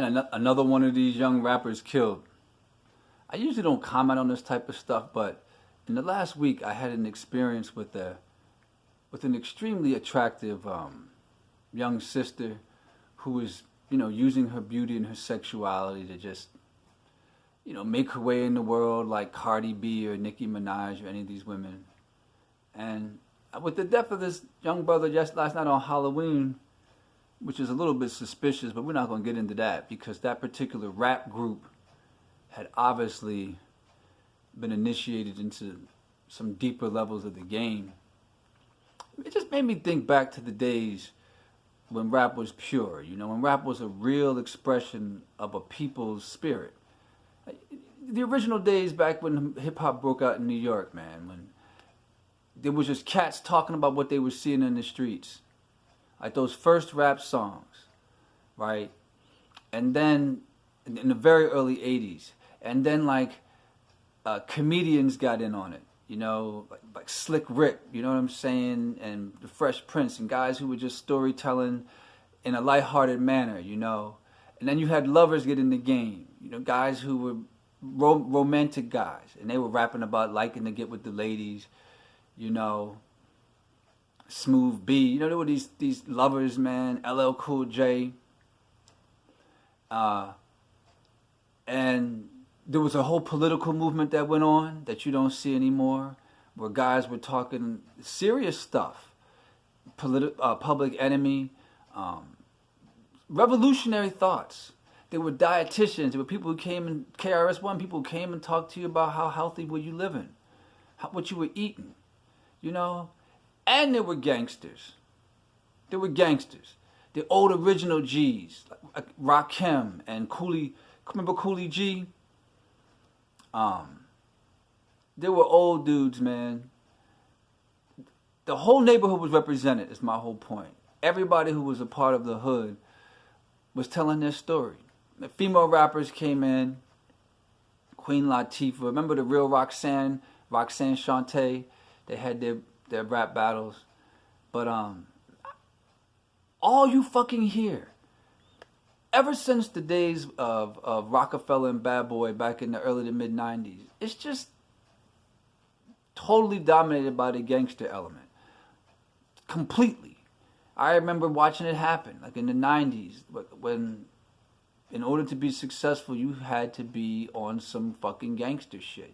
another one of these young rappers killed. I usually don't comment on this type of stuff, but in the last week I had an experience with an extremely attractive young sister who was, using her beauty and her sexuality to just, make her way in the world like Cardi B or Nicki Minaj or any of these women. And with the death of this young brother just last night on Halloween, which is a little bit suspicious, but we're not going to get into that because that particular rap group had obviously been initiated into some deeper levels of the game. It just made me think back to the days when rap was pure, when rap was a real expression of a people's spirit. The original days back when hip-hop broke out in New York, man, when there was just cats talking about what they were seeing in the streets. Like those first rap songs, right? And then in the very early 80s. And then comedians got in on it, like Slick Rick, you know what I'm saying? And the Fresh Prince and guys who were just storytelling in a lighthearted manner, And then you had lovers get in the game, guys who were romantic guys. And they were rapping about liking to get with the ladies, Smooth B, there were these lovers, man, LL Cool J, and there was a whole political movement that went on that you don't see anymore, where guys were talking serious stuff, Public Enemy, revolutionary thoughts. There were dietitians, there were people who came in, KRS-One people who came and talked to you about how healthy were you living, what you were eating, And there were gangsters. There were gangsters. The old original G's, like Rakim and Cooley. Remember Cooley G? There were old dudes, man. The whole neighborhood was represented, is my whole point. Everybody who was a part of the hood was telling their story. The female rappers came in. Queen Latifah. Remember the real Roxanne Shante? They had their rap battles. But all you fucking hear, ever since the days of Rockefeller and Bad Boy back in the early to mid 90s, it's just totally dominated by the gangster element. Completely. I remember watching it happen, like in the 90s, when in order to be successful, you had to be on some fucking gangster shit,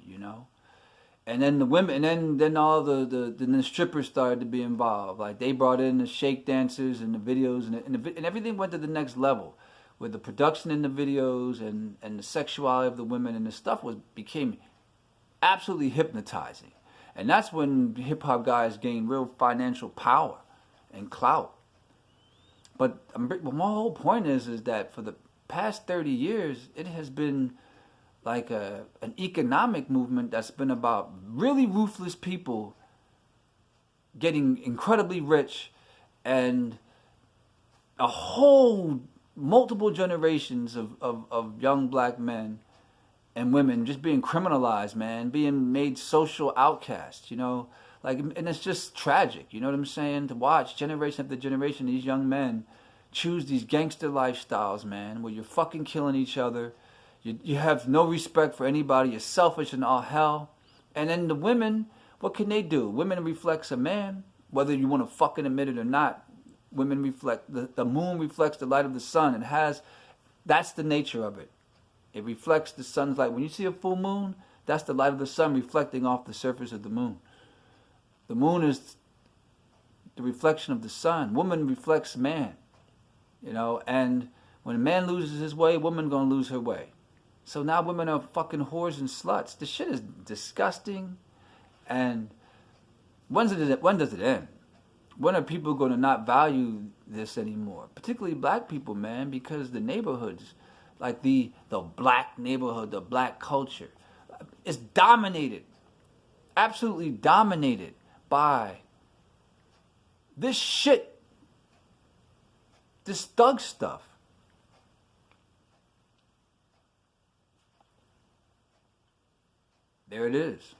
And then the women, and then all the strippers started to be involved. Like they brought in the shake dancers and the videos, and everything went to the next level, with the production in the videos and the sexuality of the women, and the stuff became absolutely hypnotizing. And that's when hip hop guys gained real financial power and clout. But my whole point is that for the past 30 years, it has been like an economic movement that's been about really ruthless people getting incredibly rich, and a whole multiple generations of young black men and women just being criminalized, man, being made social outcasts, and it's just tragic, you know what I'm saying, to watch generation after generation these young men choose these gangster lifestyles, man, where you're fucking killing each other. You have no respect for anybody. You're selfish and all hell. And then the women, what can they do? Women reflects a man, whether you want to fucking admit it or not. Women reflect, the moon reflects the light of the sun. That's the nature of it. It reflects the sun's light. When you see a full moon, that's the light of the sun reflecting off the surface of the moon. The moon is the reflection of the sun. Woman reflects man, and when a man loses his way, woman gonna lose her way. So now women are fucking whores and sluts. This shit is disgusting. And when does it end? When are people going to not value this anymore? Particularly black people, man, because the neighborhoods, like the black neighborhood, the black culture, is dominated, absolutely dominated by this shit, this thug stuff. There it is.